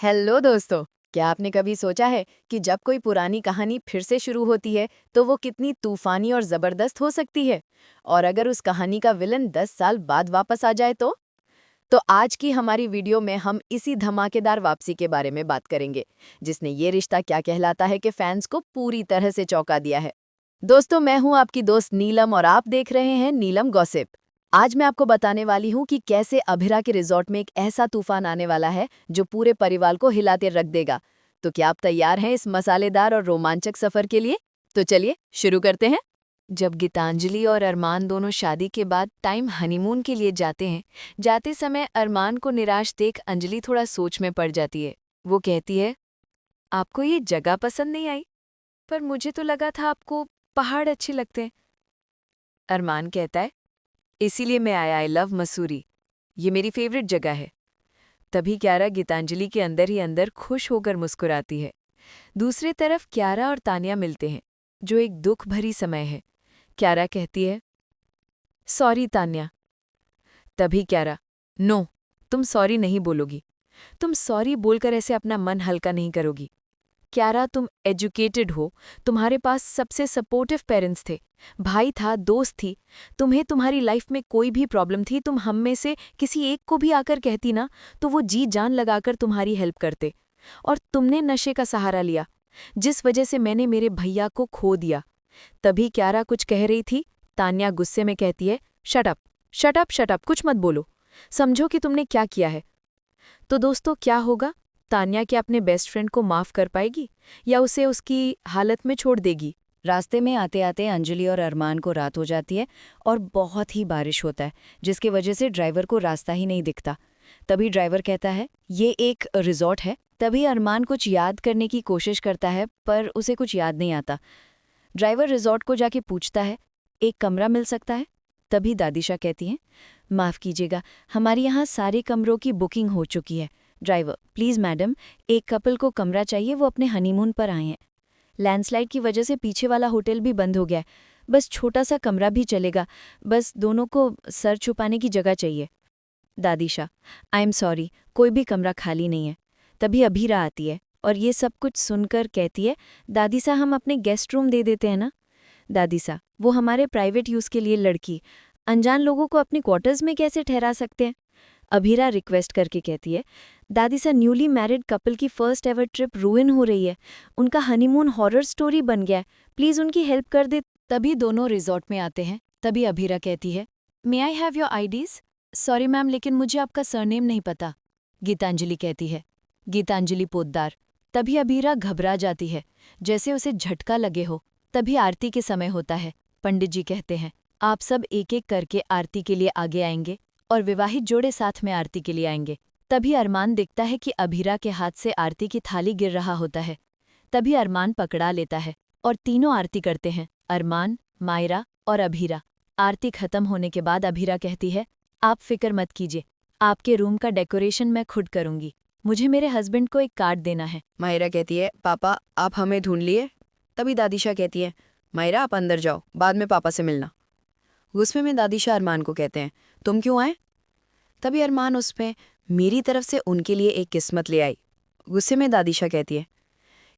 Hello दोस्तों। क्या आपने कभी सोचा है कि जब कोई पुरानी कहानी फिर से शुरू होती है तो वो कितनी तूफानी और जबरदस्त हो सकती है। और अगर उस कहानी का विलन 10 साल बाद वापस आ जाए तो आज की हमारी वीडियो में हम इसी धमाकेदार वापसी के बारे में बात करेंगे, जिसने ये रिश्ता क्या कहलाता है कि फैंस को पूरी तरह से चौंका दिया है। दोस्तों, मैं हूं आपकी दोस्त नीलम और आप देख रहे हैं नीलम गॉसिप। आज मैं आपको बताने वाली हूं कि कैसे अभिरा के रिजॉर्ट में एक ऐसा तूफान आने वाला है जो पूरे परिवार को हिलाते रख देगा। तो क्या आप तैयार हैं इस मसालेदार और रोमांचक सफर के लिए? तो चलिए शुरू करते हैं। जब गीतांजलि और अरमान दोनों शादी के बाद टाइम हनीमून के लिए जाते हैं, जाते समय अरमान को निराश देख अंजलि थोड़ा सोच में पड़ जाती है। वो कहती है, आपको ये जगह पसंद नहीं आई? पर मुझे तो लगा था आपको पहाड़ अच्छे लगते हैं। अरमान कहता है, इसीलिए मैं आया। आई लव मसूरी, ये मेरी फेवरेट जगह है। तभी क्यारा गीतांजलि के अंदर ही अंदर खुश होकर मुस्कुराती है। दूसरी तरफ क्यारा और तानिया मिलते हैं, जो एक दुख भरी समय है। क्यारा कहती है, सॉरी तान्या। तभी क्यारा, नो, तुम सॉरी नहीं बोलोगी। तुम सॉरी बोलकर ऐसे अपना मन हल्का नहीं करोगी। क्यारा, तुम एजुकेटेड हो, तुम्हारे पास सबसे सपोर्टिव पेरेंट्स थे, भाई था, दोस्त थी। तुम्हें तुम्हारी लाइफ में कोई भी प्रॉब्लम थी, तुम हम में से किसी एक को भी आकर कहती ना, तो वो जी जान लगाकर तुम्हारी हेल्प करते। और तुमने नशे का सहारा लिया, जिस वजह से मैंने मेरे भैया को खो दिया। तभी क्यारा कुछ कह रही थी, तान्या गुस्से में कहती है, shut up, shut up, shut up, कुछ मत बोलो, समझो कि तुमने क्या किया है। तो दोस्तों, क्या होगा? तान्या क्या अपने बेस्ट फ्रेंड को माफ कर पाएगी या उसे उसकी हालत में छोड़ देगी? रास्ते में आते आते अंजलि और अरमान को रात हो जाती है और बहुत ही बारिश होता है, जिसकी वजह से ड्राइवर को रास्ता ही नहीं दिखता। तभी ड्राइवर कहता है, ये एक रिजॉर्ट है। तभी अरमान कुछ याद करने की कोशिश करता है, पर उसे कुछ याद नहीं आता। ड्राइवर रिजॉर्ट को जाके पूछता है, एक कमरा मिल सकता है? तभी दादीशा कहती हैं, माफ़ कीजिएगा, हमारे यहाँ सारे कमरों की बुकिंग हो चुकी है। ड्राइवर, प्लीज़ मैडम, एक कपल को कमरा चाहिए, वो अपने हनीमून पर आए हैं। लैंडस्लाइड की वजह से पीछे वाला होटल भी बंद हो गया है। बस छोटा सा कमरा भी चलेगा, बस दोनों को सर छुपाने की जगह चाहिए। दादीशा, आई एम सॉरी, कोई भी कमरा खाली नहीं है। तभी अभीरा आती है और ये सब कुछ सुनकर कहती है, दादीसा, हम अपने गेस्ट रूम दे देते हैं ना। दादीसा, वो हमारे प्राइवेट यूज़ के लिए लड़की, अनजान लोगों को अपने क्वार्टर्स में कैसे ठहरा सकते हैं? अभीरा रिक्वेस्ट करके कहती है, दादीसा, न्यूली मैरिड कपल की फर्स्ट एवर ट्रिप रूइन हो रही है। उनका हनीमून हॉरर स्टोरी बन गया है, प्लीज़ उनकी हेल्प कर दे। तभी दोनों रिजॉर्ट में आते हैं। तभी अभीरा कहती है, may I have your IDs? Sorry ma'am, लेकिन मुझे आपका सरनेम नहीं पता। गीतांजलि कहती है, गीतांजलि पोद्दार। तभी अभीरा घबरा जाती है, जैसे उसे झटका लगे हो। तभी आरती के समय होता है। पंडित जी कहते हैं, आप सब एक एक करके आरती के लिए आगे आएंगे और विवाहित जोड़े साथ में आरती के लिए आएंगे। तभी अरमान दिखता है कि अभीरा के हाथ से आरती की थाली गिर रहा होता है। तभी अरमान पकड़ा लेता है और तीनों आरती करते हैं, अरमान, मायरा और अभीरा। आरती खत्म होने के बाद अभीरा कहती है, आप फिक्र मत कीजिए, आपके रूम का डेकोरेशन मैं खुद करूंगी। मुझे मेरे हस्बैंड को एक कार्ड देना है। मायरा कहती है, पापा आप हमें ढूंढ लिए। तभी दादीशा कहती है, मायरा आप अंदर जाओ, बाद में पापा से मिलना। गुस्से में दादीशा अरमान को कहते हैं, तुम क्यों आए? तभी अरमान उसमें, मेरी तरफ से उनके लिए एक किस्मत ले आई। गुस्से में दादीशा कहती है,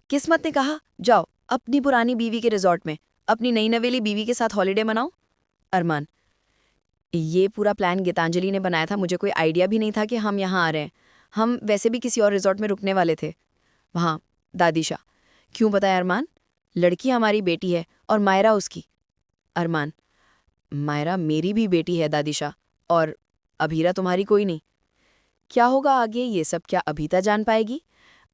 किस्मत ने कहा जाओ अपनी पुरानी बीवी के रिजॉर्ट में अपनी नई नवेली बीवी के साथ हॉलिडे मनाओ। अरमान, ये पूरा प्लान गीतांजलि ने बनाया था, मुझे कोई आइडिया भी नहीं था कि हम यहाँ आ रहे हैं। हम वैसे भी किसी और रिजॉर्ट में रुकने वाले थे। वहाँ दादीशा, क्यों बताया अरमान? लड़की हमारी बेटी है और मायरा उसकी। अरमान, मायरा मेरी भी बेटी है दादीशा, और अभीरा तुम्हारी कोई नहीं। क्या होगा आगे, ये सब क्या अभीता जान पाएगी?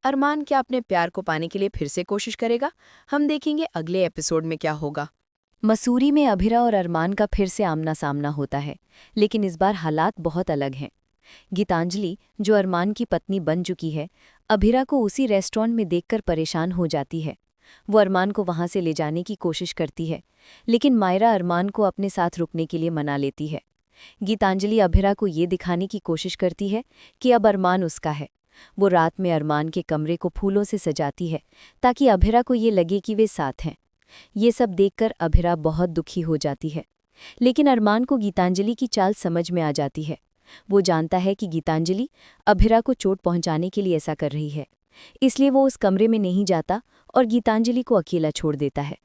अरमान क्या अपने प्यार को पाने के लिए फिर से कोशिश करेगा? हम देखेंगे अगले एपिसोड में क्या होगा। मसूरी में अभीरा और अरमान का फिर से आमना सामना होता है, लेकिन इस बार हालात बहुत अलग हैं। गीतांजलि, जो अरमान की पत्नी बन चुकी है, अभीरा को उसी रेस्टोरेंट में देखकर परेशान हो जाती है। वो अरमान को वहां से ले जाने की कोशिश करती है, लेकिन मायरा अरमान को अपने साथ रुकने के लिए मना लेती है। गीतांजलि अभीरा को ये दिखाने की कोशिश करती है कि अब अरमान उसका है। वो रात में अरमान के कमरे को फूलों से सजाती है ताकि अभीरा को ये लगे कि वे साथ हैं। ये सब देखकर अभीरा बहुत दुखी हो जाती है, लेकिन अरमान को गीतांजलि की चाल समझ में आ जाती है। वो जानता है कि गीतांजलि अभिरा को चोट पहुंचाने के लिए ऐसा कर रही है, इसलिए वो उस कमरे में नहीं जाता और गीतांजलि को अकेला छोड़ देता है।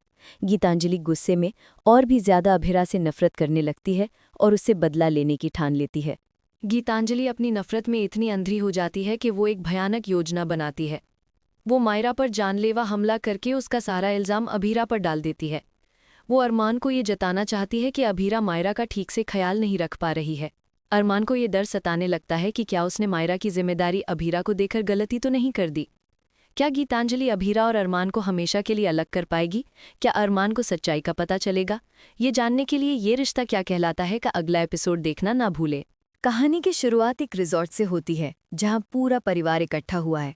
गीतांजलि गुस्से में और भी ज्यादा अभिरा से नफरत करने लगती है और उससे बदला लेने की ठान लेती है। गीतांजलि अपनी नफरत में इतनी अंधी हो जाती है कि वो एक भयानक योजना बनाती है। वो मायरा पर जानलेवा हमला करके उसका सारा इल्ज़ाम अभीरा पर डाल देती है। वो अरमान को ये जताना चाहती है कि अभीरा मायरा का ठीक से ख्याल नहीं रख पा रही है। अरमान को ये डर सताने लगता है कि क्या उसने मायरा की जिम्मेदारी अभीरा को देकर गलती तो नहीं कर दी। क्या गीतांजलि अभीरा और अरमान को हमेशा के लिए अलग कर पाएगी? क्या अरमान को सच्चाई का पता चलेगा? ये जानने के लिए ये रिश्ता क्या कहलाता है का अगला एपिसोड देखना ना भूले। कहानी की शुरुआत एक रिजॉर्ट से होती है जहां पूरा परिवार इकट्ठा हुआ है।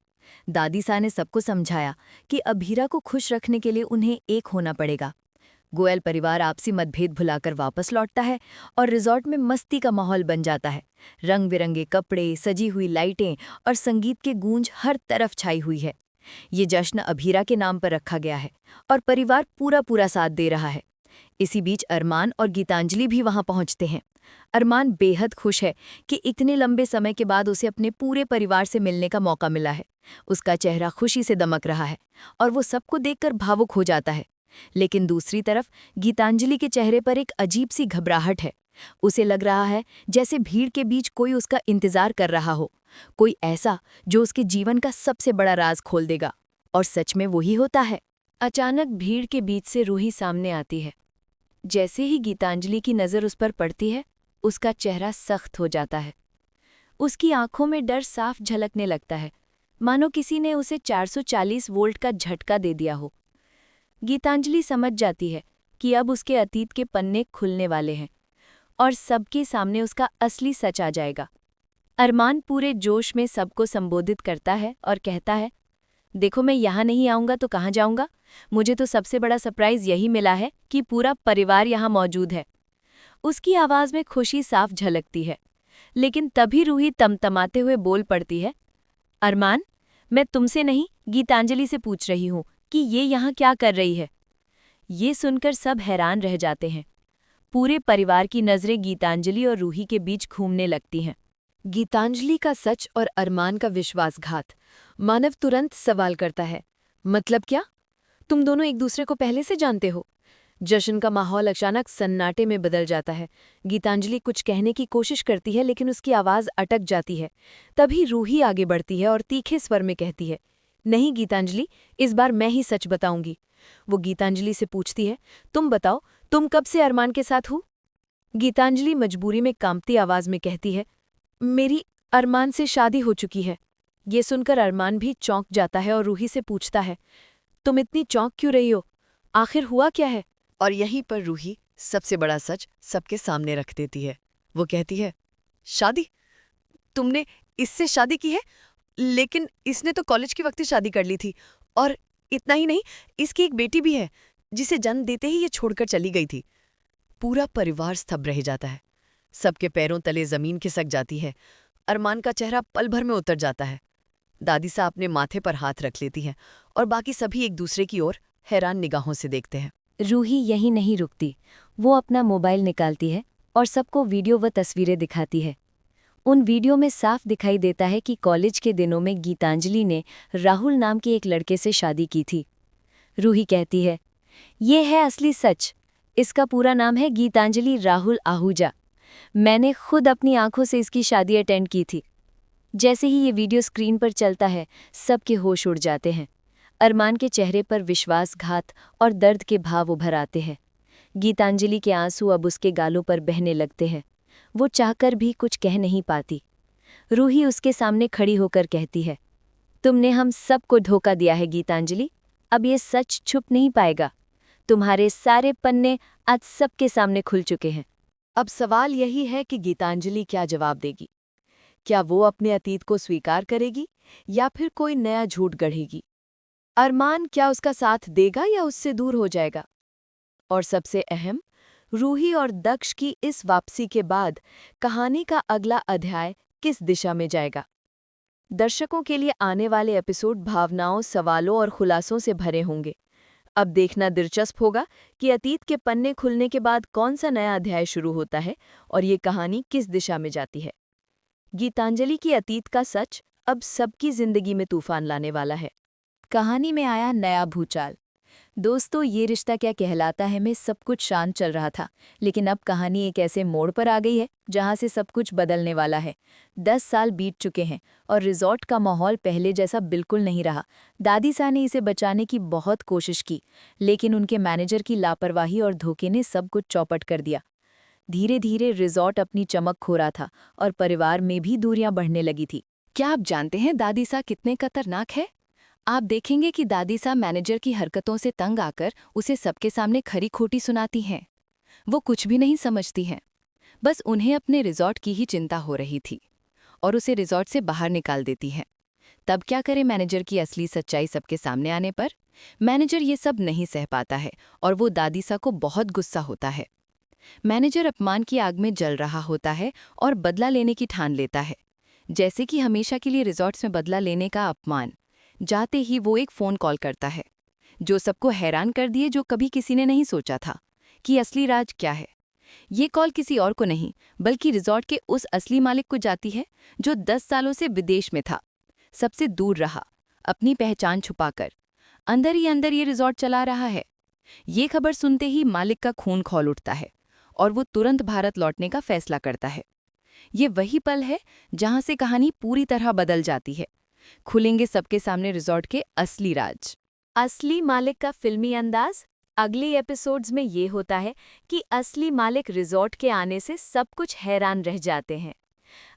दादी सा ने सबको समझाया कि अभीरा को खुश रखने के लिए उन्हें एक होना पड़ेगा। गोयल परिवार आपसी मतभेद भुलाकर वापस लौटता है और रिजॉर्ट में मस्ती का माहौल बन जाता है। रंग बिरंगे कपड़े, सजी हुई लाइटें और संगीत के गूंज हर तरफ छाई हुई है। ये जश्न अभीरा के नाम पर रखा गया है और परिवार पूरा साथ दे रहा है। इसी बीच अरमान और गीतांजलि भी वहां पहुंचते हैं। अरमान बेहद खुश है कि इतने लंबे समय के बाद उसे अपने पूरे परिवार से मिलने का मौका मिला है। उसका चेहरा खुशी से दमक रहा है और वो सबको देखकर भावुक हो जाता है। लेकिन दूसरी तरफ गीतांजलि के चेहरे पर एक अजीब सी घबराहट है। उसे लग रहा है जैसे भीड़ के बीच कोई उसका इंतजार कर रहा हो, कोई ऐसा जो उसके जीवन का सबसे बड़ा राज खोल देगा। और सच में वही होता है। अचानक भीड़ के बीच से रूही सामने आती है। जैसे ही गीतांजलि की नज़र उस पर पड़ती है, उसका चेहरा सख्त हो जाता है। उसकी आंखों में डर साफ झलकने लगता है, मानो किसी ने उसे 440 वोल्ट का झटका दे दिया हो। गीतांजलि समझ जाती है कि अब उसके अतीत के पन्ने खुलने वाले हैं और सबके सामने उसका असली सच आ जाएगा। अरमान पूरे जोश में सबको संबोधित करता है और कहता है, देखो मैं यहाँ नहीं आऊँगा तो कहाँ जाऊँगा? मुझे तो सबसे बड़ा सरप्राइज़ यही मिला है कि पूरा परिवार यहाँ मौजूद है। उसकी आवाज़ में खुशी साफ झलकती है, लेकिन तभी रूही तमतमाते हुए बोल पड़ती है, अरमान, मैं तुमसे नहीं गीतांजलि से पूछ रही हूँ कि ये यहाँ क्या कर रही है। ये सुनकर सब हैरान रह जाते हैं। पूरे परिवार की नज़रें गीतांजलि और रूही के बीच घूमने लगती हैं। गीतांजलि का सच और अरमान का विश्वासघात। मानव तुरंत सवाल करता है, मतलब क्या? तुम दोनों एक दूसरे को पहले से जानते हो? जश्न का माहौल अचानक सन्नाटे में बदल जाता है। गीतांजलि कुछ कहने की कोशिश करती है लेकिन उसकी आवाज़ अटक जाती है। तभी रूही आगे बढ़ती है और तीखे स्वर में कहती है, नहीं गीतांजलि, इस बार मैं ही सच बताऊंगी। वो गीतांजलि से पूछती है, तुम बताओ, तुम कब से अरमान के साथ हो? गीतांजलि मजबूरी में कांपती आवाज़ में कहती है, मेरी अरमान से शादी हो चुकी है। ये सुनकर अरमान भी चौंक जाता है और रूही से पूछता है, तुम इतनी चौंक क्यों रही हो? आखिर हुआ क्या है? और यहीं पर रूही सबसे बड़ा सच सबके सामने रख देती है। वो कहती है, शादी? तुमने इससे शादी की है? लेकिन इसने तो कॉलेज के वक्त ही शादी कर ली थी। और इतना ही नहीं, इसकी एक बेटी भी है जिसे जन्म देते ही ये छोड़कर चली गई थी। पूरा परिवार स्तब्ध रह जाता है। सबके पैरों तले जमीन खिसक जाती है। अरमान का चेहरा पल भर में उतर जाता है। दादी सा अपने माथे पर हाथ रख लेती हैं और बाकी सभी एक दूसरे की ओर हैरान निगाहों से देखते हैं। रूही यहीं नहीं रुकती। वो अपना मोबाइल निकालती है और सबको वीडियो व तस्वीरें दिखाती है। उन वीडियो में साफ दिखाई देता है कि कॉलेज के दिनों में गीतांजलि ने राहुल नाम के एक लड़के से शादी की थी। रूही कहती है, ये है असली सच। इसका पूरा नाम है गीतांजलि राहुल आहूजा। मैंने खुद अपनी आंखों से इसकी शादी अटेंड की थी। जैसे ही ये वीडियो स्क्रीन पर चलता है, सबके होश उड़ जाते हैं। अरमान के चेहरे पर विश्वासघात और दर्द के भाव उभर आते हैं। गीतांजलि के आंसू अब उसके गालों पर बहने लगते हैं। वो चाहकर भी कुछ कह नहीं पाती। रूही उसके सामने खड़ी होकर कहती है, तुमने हम सबको धोखा दिया है गीतांजलि। अब ये सच छुप नहीं पाएगा। तुम्हारे सारे पन्ने आज सबके सामने खुल चुके हैं। अब सवाल यही है कि गीतांजलि क्या जवाब देगी। क्या वो अपने अतीत को स्वीकार करेगी या फिर कोई नया झूठ गढ़ेगी? अरमान क्या उसका साथ देगा या उससे दूर हो जाएगा? और सबसे अहम, रूही और दक्ष की इस वापसी के बाद कहानी का अगला अध्याय किस दिशा में जाएगा? दर्शकों के लिए आने वाले एपिसोड भावनाओं, सवालों और खुलासों से भरे होंगे। अब देखना दिलचस्प होगा कि अतीत के पन्ने खुलने के बाद कौन सा नया अध्याय शुरू होता है और ये कहानी किस दिशा में जाती है। गीतांजलि की अतीत का सच अब सबकी जिंदगी में तूफान लाने वाला है। कहानी में आया नया भूचाल। दोस्तों, ये रिश्ता क्या कहलाता है में सब कुछ शांत चल रहा था, लेकिन अब कहानी एक ऐसे मोड़ पर आ गई है जहां से सब कुछ बदलने वाला है। 10 साल बीत चुके हैं और रिजॉर्ट का माहौल पहले जैसा बिल्कुल नहीं रहा। दादी सा ने इसे बचाने की बहुत कोशिश की, लेकिन उनके मैनेजर की लापरवाही और धोखे ने सब कुछ चौपट कर दिया। धीरे धीरे रिजॉर्ट अपनी चमक खो रहा था और परिवार में भी दूरियां बढ़ने लगी थी। क्या आप जानते हैं दादी सा कितने खतरनाक है? आप देखेंगे कि दादी सा मैनेजर की हरकतों से तंग आकर उसे सबके सामने खरी खोटी सुनाती हैं। वो कुछ भी नहीं समझती हैं, बस उन्हें अपने रिजॉर्ट की ही चिंता हो रही थी और उसे रिजॉर्ट से बाहर निकाल देती हैं। तब क्या करे मैनेजर की असली सच्चाई सबके सामने आने पर? मैनेजर ये सब नहीं सह पाता है और वो दादी सा को बहुत गुस्सा होता है। मैनेजर अपमान की आग में जल रहा होता है और बदला लेने की ठान लेता है, जैसे कि हमेशा के लिए रिजॉर्ट्स में बदला लेने का अपमान। जाते ही वो एक फ़ोन कॉल करता है जो सबको हैरान कर दिए, जो कभी किसी ने नहीं सोचा था कि असली राज क्या है। ये कॉल किसी और को नहीं बल्कि रिजॉर्ट के उस असली मालिक को जाती है जो 10 सालों से विदेश में था, सबसे दूर रहा, अपनी पहचान छुपाकर अंदर ही अंदर ये रिजॉर्ट चला रहा है। ये खबर सुनते ही मालिक का खून खौल उठता है और वो तुरंत भारत लौटने का फैसला करता है। ये वही पल है जहां से कहानी पूरी तरह बदल जाती है। खुलेंगे सबके सामने रिजॉर्ट के असली राज। असली मालिक का फिल्मी अंदाज। अगली एपिसोड्स में ये होता है कि असली मालिक रिजॉर्ट के आने से सब कुछ हैरान रह जाते हैं।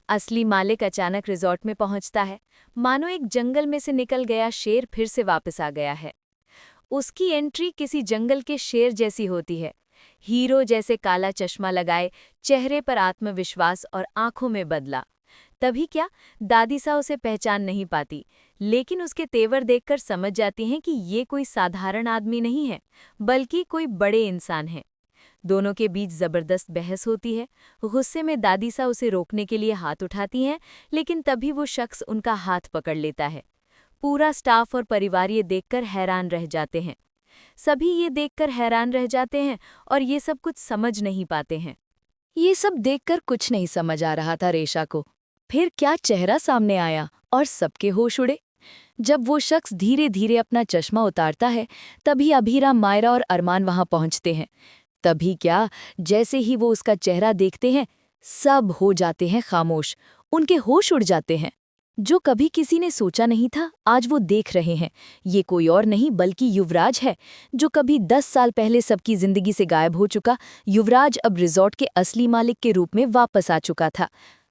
असली मालिक अचानक रिजॉर्ट में पहुंचता है, मानो एक जंगल में से निकल गया शेर फिर से वापस आ गया है। उसकी एंट्री किसी जंगल के शेर जैसी होती है। हीरो जैसे काला चश्मा लगाए, चेहरे पर आत्मविश्वास और आंखों में बदला। तभी क्या, दादी सा उसे पहचान नहीं पाती, लेकिन उसके तेवर देखकर समझ जाती हैं कि ये कोई साधारण आदमी नहीं है, बल्कि कोई बड़े इंसान है। दोनों के बीच जबरदस्त बहस होती है। गुस्से में दादी सा उसे रोकने के लिए हाथ उठाती हैं, लेकिन तभी वो शख्स उनका हाथ पकड़ लेता है। पूरा स्टाफ और परिवार ये देखकर हैरान रह जाते हैं। सभी ये देखकर हैरान रह जाते हैं और ये सब कुछ समझ नहीं पाते हैं। ये सब देखकर कुछ नहीं समझ आ रहा था रेशा को। फिर क्या चेहरा सामने आया और सबके होश उड़े। जब वो शख्स धीरे धीरे अपना चश्मा उतारता है, तभी अभीरा, मायरा और अरमान वहां पहुंचते हैं। तभी क्या, जैसे ही वो उसका चेहरा देखते हैं, सब हो जाते हैं खामोश, उनके होश उड़ जाते हैं। जो कभी किसी ने सोचा नहीं था, आज वो देख रहे हैं। ये कोई और नहीं बल्कि युवराज है, जो कभी 10 साल पहले सबकी जिंदगी से गायब हो चुका। युवराज अब रिजॉर्ट के असली मालिक के रूप में वापस आ चुका था।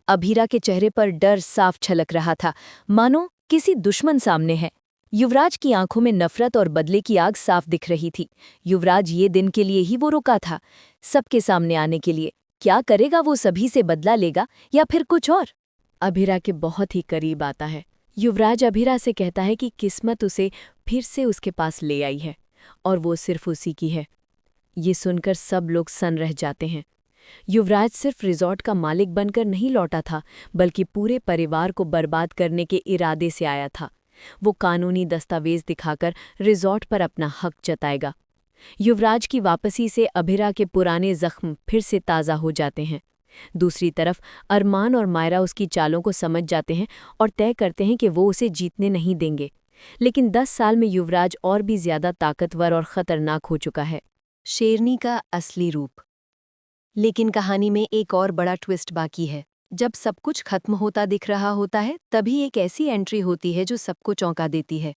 अभीरा के चेहरे पर डर साफ छलक रहा था, मानो किसी दुश्मन सामने है। युवराज की आंखों में नफरत और बदले की आग साफ दिख रही थी। युवराज ये दिन के लिए ही वो रुका था, सबके सामने आने के लिए। क्या करेगा वो? सभी से बदला लेगा या फिर कुछ और? अभीरा के बहुत ही करीब आता है। युवराज अभीरा से कहता है कि किस्मत उसे फिर से उसके पास ले आई है और वो सिर्फ उसी की है। ये सुनकर सब लोग सन रह जाते हैं। युवराज सिर्फ रिजॉर्ट का मालिक बनकर नहीं लौटा था, बल्कि पूरे परिवार को बर्बाद करने के इरादे से आया था। वो कानूनी दस्तावेज दिखाकर रिजॉर्ट पर अपना हक जताएगा। युवराज की वापसी से अभीरा के पुराने जख्म फिर से ताज़ा हो जाते हैं। दूसरी तरफ अरमान और मायरा उसकी चालों को समझ जाते हैं और तय करते हैं कि वो उसे जीतने नहीं देंगे। लेकिन 10 साल में युवराज और भी ज्यादा ताकतवर और खतरनाक हो चुका है। शेरनी का असली रूप। लेकिन कहानी में एक और बड़ा ट्विस्ट बाकी है। जब सब कुछ खत्म होता दिख रहा होता है, तभी एक ऐसी एंट्री होती है जो सबको चौंका देती है।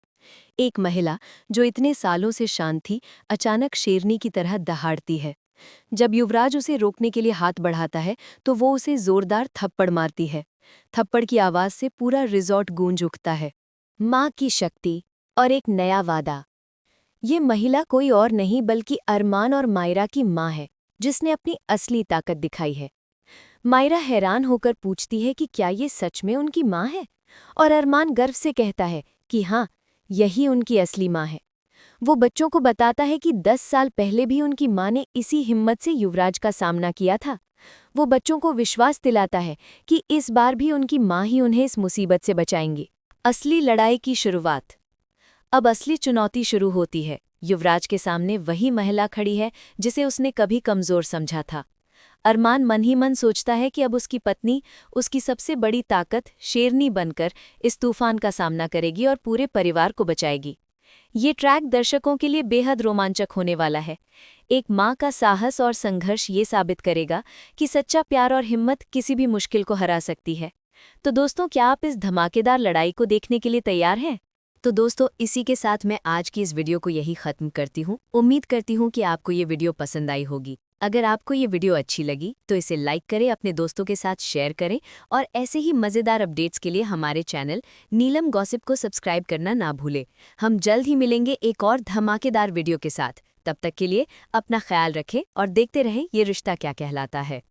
एक महिला जो इतने सालों से शांत थी, अचानक शेरनी की तरह दहाड़ती है। जब युवराज उसे रोकने के लिए हाथ बढ़ाता है, तो वो उसे जोरदार थप्पड़ मारती है। थप्पड़ की आवाज से पूरा रिजॉर्ट गूंज उठता है। माँ की शक्ति और एक नया वादा। ये महिला कोई और नहीं बल्कि अरमान और मायरा की माँ है, जिसने अपनी असली ताकत दिखाई है। मायरा हैरान होकर पूछती है कि क्या ये सच में उनकी माँ है, और अरमान गर्व से कहता है कि हाँ, यही उनकी असली माँ है। वो बच्चों को बताता है कि 10 साल पहले भी उनकी माँ ने इसी हिम्मत से युवराज का सामना किया था। वो बच्चों को विश्वास दिलाता है कि इस बार भी उनकी माँ ही उन्हें इस मुसीबत से बचाएंगी। असली लड़ाई की शुरुआत। अब असली चुनौती शुरू होती है। युवराज के सामने वही महिला खड़ी है जिसे उसने कभी कमजोर समझा था। अरमान मन ही मन सोचता है कि अब उसकी पत्नी, उसकी सबसे बड़ी ताकत, शेरनी बनकर इस तूफान का सामना करेगी और पूरे परिवार को बचाएगी। ये ट्रैक दर्शकों के लिए बेहद रोमांचक होने वाला है। एक माँ का साहस और संघर्ष ये साबित करेगा कि सच्चा प्यार और हिम्मत किसी भी मुश्किल को हरा सकती है। तो दोस्तों, क्या आप इस धमाकेदार लड़ाई को देखने के लिए तैयार हैं? तो दोस्तों, इसी के साथ मैं आज की इस वीडियो को यही खत्म करती हूँ। उम्मीद करती हूँ कि आपको ये वीडियो पसंद आई होगी। अगर आपको ये वीडियो अच्छी लगी तो इसे लाइक करें, अपने दोस्तों के साथ शेयर करें और ऐसे ही मज़ेदार अपडेट्स के लिए हमारे चैनल नीलम गॉसिप को सब्सक्राइब करना ना भूलें। हम जल्द ही मिलेंगे एक और धमाकेदार वीडियो के साथ। तब तक के लिए अपना ख्याल रखें और देखते रहें ये रिश्ता क्या कहलाता है।